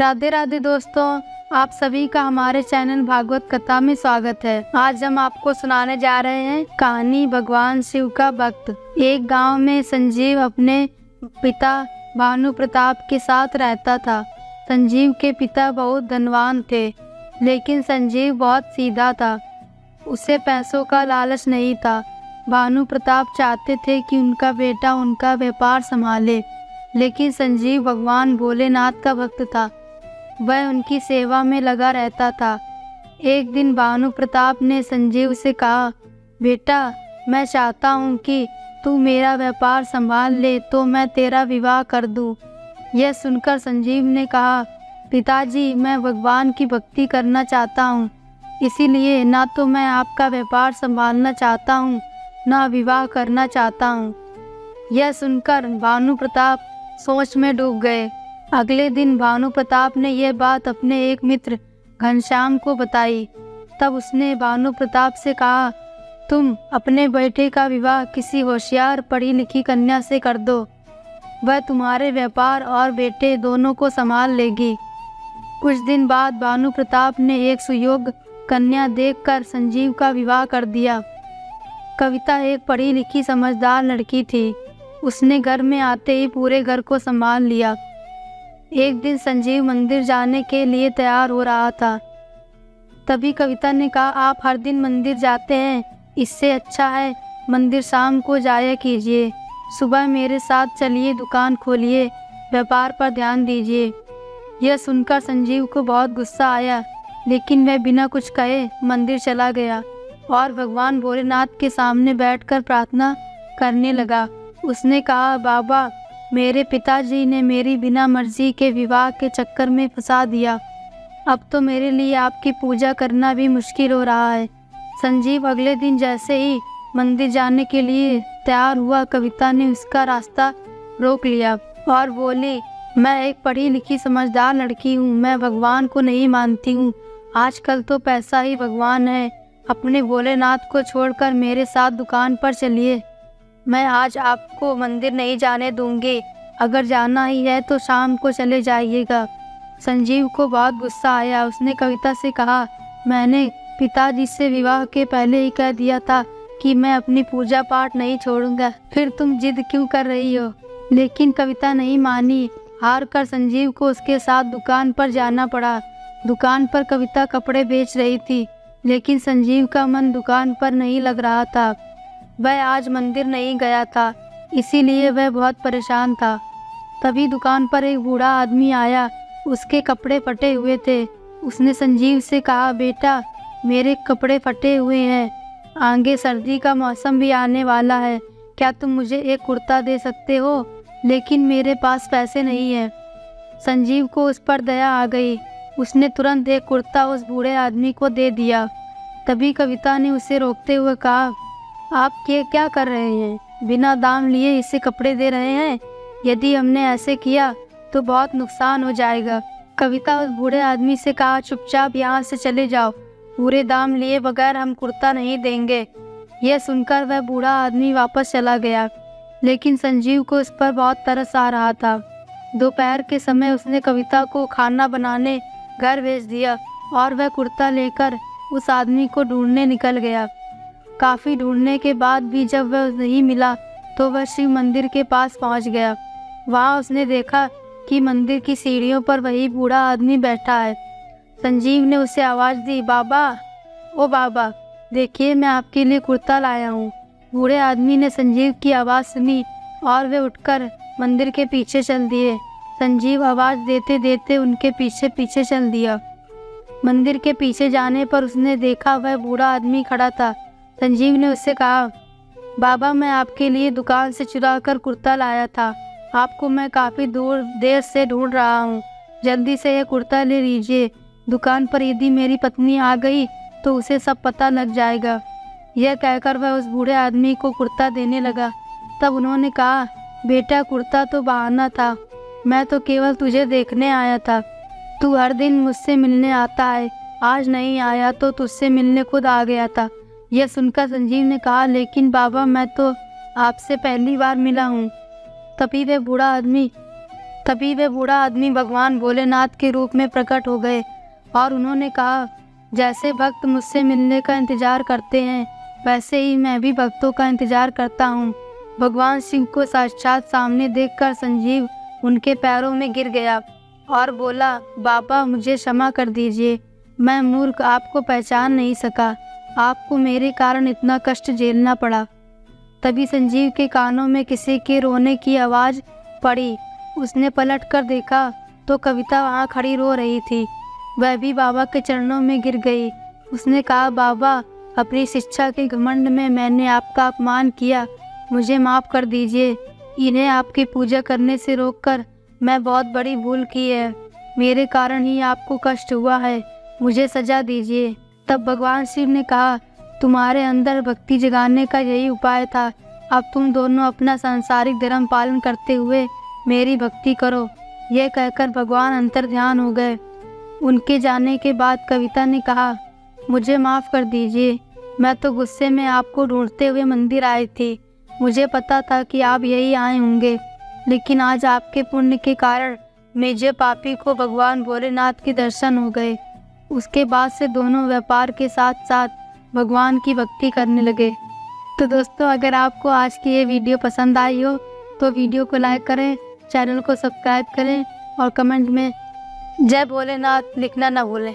राधे राधे दोस्तों, आप सभी का हमारे चैनल भागवत कथा में स्वागत है। आज हम आपको सुनाने जा रहे हैं कहानी भगवान शिव का भक्त। एक गांव में संजीव अपने पिता भानु प्रताप के साथ रहता था। संजीव के पिता बहुत धनवान थे, लेकिन संजीव बहुत सीधा था। उसे पैसों का लालच नहीं था। भानु प्रताप चाहते थे कि उनका बेटा उनका व्यापार संभाले, लेकिन संजीव भगवान भोलेनाथ का भक्त था। वह उनकी सेवा में लगा रहता था। एक दिन भानु प्रताप ने संजीव से कहा, बेटा, मैं चाहता हूँ कि तू मेरा व्यापार संभाल ले तो मैं तेरा विवाह कर दूँ। यह सुनकर संजीव ने कहा, पिताजी, मैं भगवान की भक्ति करना चाहता हूँ, इसीलिए ना तो मैं आपका व्यापार संभालना चाहता हूँ, ना विवाह करना चाहता हूँ। यह सुनकर भानु प्रताप सोच में डूब गए। अगले दिन भानु प्रताप ने यह बात अपने एक मित्र घनश्याम को बताई। तब उसने भानु प्रताप से कहा, तुम अपने बेटे का विवाह किसी होशियार पढ़ी लिखी कन्या से कर दो। वह तुम्हारे व्यापार और बेटे दोनों को संभाल लेगी। कुछ दिन बाद भानु प्रताप ने एक सुयोग्य कन्या देखकर संजीव का विवाह कर दिया। कविता एक पढ़ी लिखी समझदार लड़की थी। उसने घर में आते ही पूरे घर को संभाल लिया। एक दिन संजीव मंदिर जाने के लिए तैयार हो रहा था। तभी कविता ने कहा, आप हर दिन मंदिर जाते हैं, इससे अच्छा है मंदिर शाम को जाया कीजिए। सुबह मेरे साथ चलिए, दुकान खोलिए, व्यापार पर ध्यान दीजिए। यह सुनकर संजीव को बहुत गुस्सा आया, लेकिन वह बिना कुछ कहे मंदिर चला गया और भगवान भोलेनाथ के सामने बैठकर प्रार्थना करने लगा। उसने कहा, बाबा, मेरे पिताजी ने मेरी बिना मर्जी के विवाह के चक्कर में फंसा दिया। अब तो मेरे लिए आपकी पूजा करना भी मुश्किल हो रहा है। संजीव अगले दिन जैसे ही मंदिर जाने के लिए तैयार हुआ, कविता ने उसका रास्ता रोक लिया और बोली, मैं एक पढ़ी लिखी समझदार लड़की हूँ, मैं भगवान को नहीं मानती हूँ। आजकल तो पैसा ही भगवान है। अपने भोलेनाथ को छोड़कर मेरे साथ दुकान पर चलिए। मैं आज आपको मंदिर नहीं जाने दूंगी। अगर जाना ही है तो शाम को चले जाइएगा। संजीव को बहुत गुस्सा आया। उसने कविता से कहा, मैंने पिताजी से विवाह के पहले ही कह दिया था कि मैं अपनी पूजा पाठ नहीं छोड़ूंगा, फिर तुम जिद क्यों कर रही हो? लेकिन कविता नहीं मानी। हार कर संजीव को उसके साथ दुकान पर जाना पड़ा। दुकान पर कविता कपड़े बेच रही थी, लेकिन संजीव का मन दुकान पर नहीं लग रहा था। वह आज मंदिर नहीं गया था, इसीलिए वह बहुत परेशान था। तभी दुकान पर एक बूढ़ा आदमी आया। उसके कपड़े फटे हुए थे। उसने संजीव से कहा, बेटा, मेरे कपड़े फटे हुए हैं, आगे सर्दी का मौसम भी आने वाला है, क्या तुम मुझे एक कुर्ता दे सकते हो? लेकिन मेरे पास पैसे नहीं है। संजीव को उस पर दया आ गई। उसने तुरंत एक कुर्ता उस बूढ़े आदमी को दे दिया। तभी कविता ने उसे रोकते हुए कहा, आप ये क्या कर रहे हैं? बिना दाम लिए इसे कपड़े दे रहे हैं। यदि हमने ऐसे किया तो बहुत नुकसान हो जाएगा। कविता उस बूढ़े आदमी से कहा, चुपचाप यहाँ से चले जाओ, पूरे दाम लिए बगैर हम कुर्ता नहीं देंगे। यह सुनकर वह बूढ़ा आदमी वापस चला गया, लेकिन संजीव को इस पर बहुत तरस आ रहा था। दोपहर के समय उसने कविता को खाना बनाने घर भेज दिया और वह कुर्ता लेकर उस आदमी को ढूंढने निकल गया। काफ़ी ढूंढने के बाद भी जब वह नहीं मिला तो वह शिव मंदिर के पास पहुंच गया। वहां उसने देखा कि मंदिर की सीढ़ियों पर वही बूढ़ा आदमी बैठा है। संजीव ने उसे आवाज़ दी, बाबा, ओ बाबा, देखिए मैं आपके लिए कुर्ता लाया हूँ। बूढ़े आदमी ने संजीव की आवाज़ सुनी और वे उठकर मंदिर के पीछे चल दिए। संजीव आवाज़ देते देते उनके पीछे पीछे चल दिया। मंदिर के पीछे जाने पर उसने देखा वह बूढ़ा आदमी खड़ा था। संजीव ने उससे कहा, बाबा, मैं आपके लिए दुकान से चुरा कर कुर्ता लाया था। आपको मैं काफ़ी देर से ढूंढ रहा हूँ। जल्दी से ये कुर्ता ले लीजिए। दुकान पर यदि मेरी पत्नी आ गई तो उसे सब पता लग जाएगा। यह कहकर वह उस बूढ़े आदमी को कुर्ता देने लगा। तब उन्होंने कहा, बेटा, कुर्ता तो बहाना था, मैं तो केवल तुझे देखने आया था। तू हर दिन मुझसे मिलने आता है, आज नहीं आया तो तुझसे मिलने खुद आ गया था। यह सुनकर संजीव ने कहा, लेकिन बाबा, मैं तो आपसे पहली बार मिला हूँ। तभी वे बूढ़ा आदमी भगवान भोलेनाथ के रूप में प्रकट हो गए और उन्होंने कहा, जैसे भक्त मुझसे मिलने का इंतजार करते हैं वैसे ही मैं भी भक्तों का इंतजार करता हूँ। भगवान शिव को साक्षात सामने देखकर संजीव उनके पैरों में गिर गया और बोला, बाबा मुझे क्षमा कर दीजिए, मैं मूर्ख आपको पहचान नहीं सका, आपको मेरे कारण इतना कष्ट झेलना पड़ा। तभी संजीव के कानों में किसी के रोने की आवाज़ पड़ी। उसने पलट कर देखा तो कविता वहाँ खड़ी रो रही थी। वह भी बाबा के चरणों में गिर गई। उसने कहा, बाबा अपनी शिक्षा के घमंड में मैंने आपका अपमान किया, मुझे माफ़ कर दीजिए। इन्हें आपकी पूजा करने से रोककर मैं बहुत बड़ी भूल की है, मेरे कारण ही आपको कष्ट हुआ है, मुझे सजा दीजिए। तब भगवान शिव ने कहा, तुम्हारे अंदर भक्ति जगाने का यही उपाय था, अब तुम दोनों अपना सांसारिक धर्म पालन करते हुए मेरी भक्ति करो। यह कहकर भगवान अंतर्ध्यान हो गए। उनके जाने के बाद कविता ने कहा, मुझे माफ़ कर दीजिए, मैं तो गुस्से में आपको ढूंढते हुए मंदिर आई थी, मुझे पता था कि आप यही आए होंगे, लेकिन आज आपके पुण्य के कारण मुझे पापी को भगवान भोलेनाथ के दर्शन हो गए। उसके बाद से दोनों व्यापार के साथ साथ भगवान की भक्ति करने लगे। तो दोस्तों, अगर आपको आज की ये वीडियो पसंद आई हो तो वीडियो को लाइक करें, चैनल को सब्सक्राइब करें और कमेंट में जय भोलेनाथ लिखना ना भूलें।